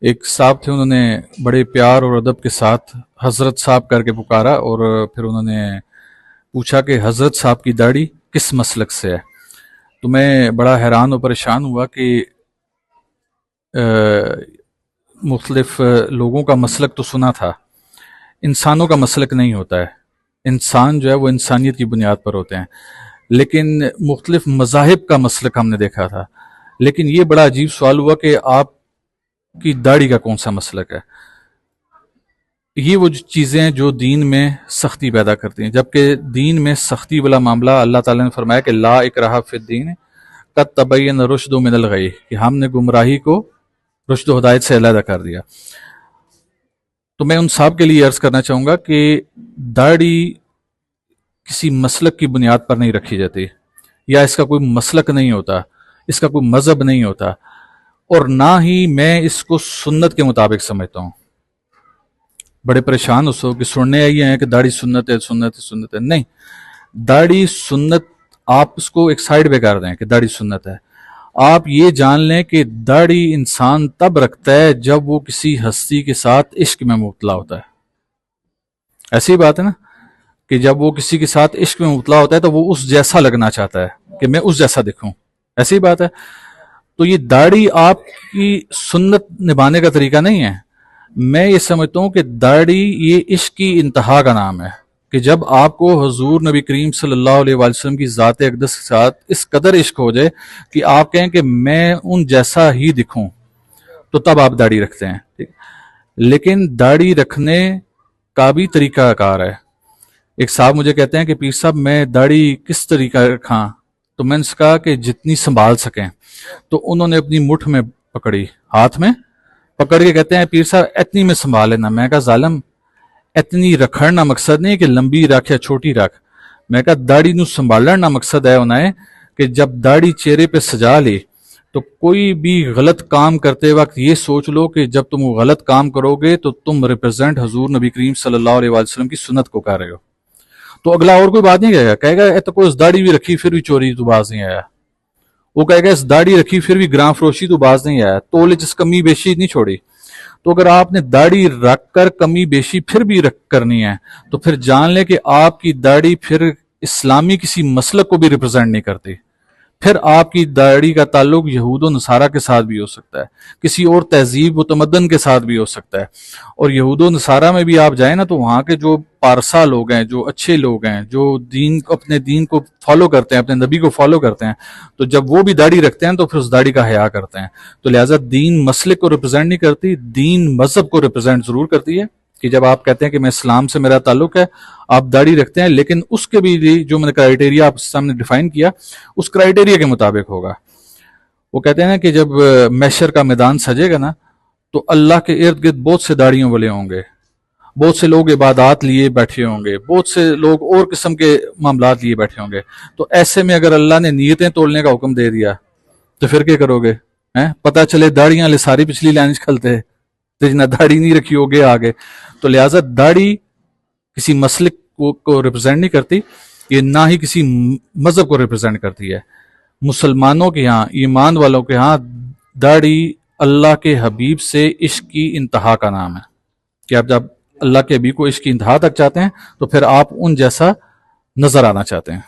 ایک صاحب تھے، انہوں نے بڑے پیار اور ادب کے ساتھ حضرت صاحب کر کے پکارا، اور پھر انہوں نے پوچھا کہ حضرت صاحب کی داڑھی کس مسلک سے ہے؟ تو میں بڑا حیران و پریشان ہوا کہ مختلف لوگوں کا مسلک تو سنا تھا، انسانوں کا مسلک نہیں ہوتا ہے۔ انسان جو ہے وہ انسانیت کی بنیاد پر ہوتے ہیں، لیکن مختلف مذاہب کا مسلک ہم نے دیکھا تھا۔ لیکن یہ بڑا عجیب سوال ہوا کہ آپ کی داڑھی کا کون سا مسلک ہے؟ یہ وہ چیزیں ہیں جو دین میں سختی پیدا کرتی ہیں، جبکہ دین میں سختی والا معاملہ اللہ تعالیٰ نے فرمایا کہ لا اکراہ فی الدین قد تبین الرشد من الغی، کہ ہم نے گمراہی کو رشد و ہدایت سے علیحدہ کر دیا۔ تو میں ان صاحب کے لیے عرض کرنا چاہوں گا کہ داڑھی کسی مسلک کی بنیاد پر نہیں رکھی جاتی، یا اس کا کوئی مسلک نہیں ہوتا، اس کا کوئی مذہب نہیں ہوتا، اور نہ ہی میں اس کو سنت کے مطابق سمجھتا ہوں۔ بڑے پریشان ہو کہ سننے آئی ہیں کہ داڑھی سنت ہے، سنت ہے، سنت ہے۔ نہیں، داڑھی سنت آپ اس کو ایک سائیڈ پہ کر دیں کہ داڑھی سنت ہے۔ آپ یہ جان لیں کہ داڑھی انسان تب رکھتا ہے جب وہ کسی ہستی کے ساتھ عشق میں مبتلا ہوتا ہے۔ ایسی بات ہے نا کہ جب وہ کسی کے ساتھ عشق میں مبتلا ہوتا ہے تو وہ اس جیسا لگنا چاہتا ہے کہ میں اس جیسا دکھوں، ایسی بات ہے۔ تو یہ داڑھی آپ کی سنت نبھانے کا طریقہ نہیں ہے۔ میں یہ سمجھتا ہوں کہ داڑھی یہ عشق کی انتہا کا نام ہے، کہ جب آپ کو حضور نبی کریم صلی اللہ علیہ وآلہ وسلم کی ذات اقدس کے ساتھ اس قدر عشق ہو جائے کہ آپ کہیں کہ میں ان جیسا ہی دکھوں، تو تب آپ داڑھی رکھتے ہیں۔ لیکن داڑھی رکھنے کا بھی طریقہ کار ہے۔ ایک صاحب مجھے کہتے ہیں کہ پیر صاحب میں داڑھی کس طریقہ رکھاں؟ تو میں نے کہا کہ جتنی سنبھال سکیں۔ تو انہوں نے اپنی مٹھ میں پکڑی، ہاتھ میں پکڑ کے کہتے ہیں پیر صاحب اتنی میں سنبھال لینا۔ میں کہا ظالم، اتنی رکھنا مقصد نہیں کہ لمبی رکھ یا چھوٹی رکھ۔ میں کہا داڑھی نو سنبھالنا مقصد ہے انہیں کہ جب داڑھی چہرے پہ سجا لی تو کوئی بھی غلط کام کرتے وقت یہ سوچ لو کہ جب تم غلط کام کرو گے تو تم ریپرزینٹ حضور نبی کریم صلی اللہ علیہ وآلہ وسلم کی سنت کو کر رہے ہو۔ تو اگلا اور کوئی بات نہیں کہے گا، کہے گا اے تو کوئی اس داڑھی بھی رکھی پھر بھی چوری تو باز نہیں آیا۔ وہ کہے گا اس داڑھی رکھی پھر بھی گراں فروشی تو باز نہیں آیا، تولے جس کمی بیشی نہیں چھوڑی۔ تو اگر آپ نے داڑھی رکھ کر کمی بیشی پھر بھی رکھ کرنی ہے تو پھر جان لیں کہ آپ کی داڑھی پھر اسلامی کسی مسلک کو بھی ریپرزینٹ نہیں کرتی۔ پھر آپ کی داڑھی کا تعلق یہود و نصارہ کے ساتھ بھی ہو سکتا ہے، کسی اور تہذیب و تمدن کے ساتھ بھی ہو سکتا ہے۔ اور یہود و نصارہ میں بھی آپ جائیں نا تو وہاں کے جو پارسا لوگ ہیں، جو اچھے لوگ ہیں، جو اپنے دین کو فالو کرتے ہیں، اپنے نبی کو فالو کرتے ہیں، تو جب وہ بھی داڑھی رکھتے ہیں تو پھر اس داڑھی کا حیا کرتے ہیں۔ تو لہٰذا دین مسلک کو ریپرزینٹ نہیں کرتی، دین مذہب کو ریپرزینٹ ضرور کرتی ہے۔ کہ جب آپ کہتے ہیں کہ میں اسلام سے میرا تعلق ہے، آپ داڑھی رکھتے ہیں، لیکن اس کے بھی جو میں نے کرائیٹیریا آپ سامنے ڈیفائن کیا اس کرائیٹیریا کے مطابق ہوگا۔ وہ کہتے ہیں نا کہ جب محشر کا میدان سجے گا نا تو اللہ کے ارد گرد بہت سے داڑھیوں والے ہوں گے، بہت سے لوگ عبادات لیے بیٹھے ہوں گے، بہت سے لوگ اور قسم کے معاملات لیے بیٹھے ہوں گے۔ تو ایسے میں اگر اللہ نے نیتیں تولنے کا حکم دے دیا تو پھر کیا کرو گے؟ پتہ چلے داڑیاں لے ساری پچھلی لائن کھلتے جنہ داڑھی نہیں رکھی ہوگے آگے۔ تو لہٰذا داڑھی کسی مسلک کو ریپرزینٹ نہیں کرتی، یہ نہ ہی کسی مذہب کو ریپرزینٹ کرتی ہے۔ مسلمانوں کے ہاں، ایمان والوں کے ہاں داڑھی اللہ کے حبیب سے عشق کی انتہا کا نام ہے، کہ آپ جب اللہ کے حبیب کو عشق کی انتہا تک چاہتے ہیں تو پھر آپ ان جیسا نظر آنا چاہتے ہیں۔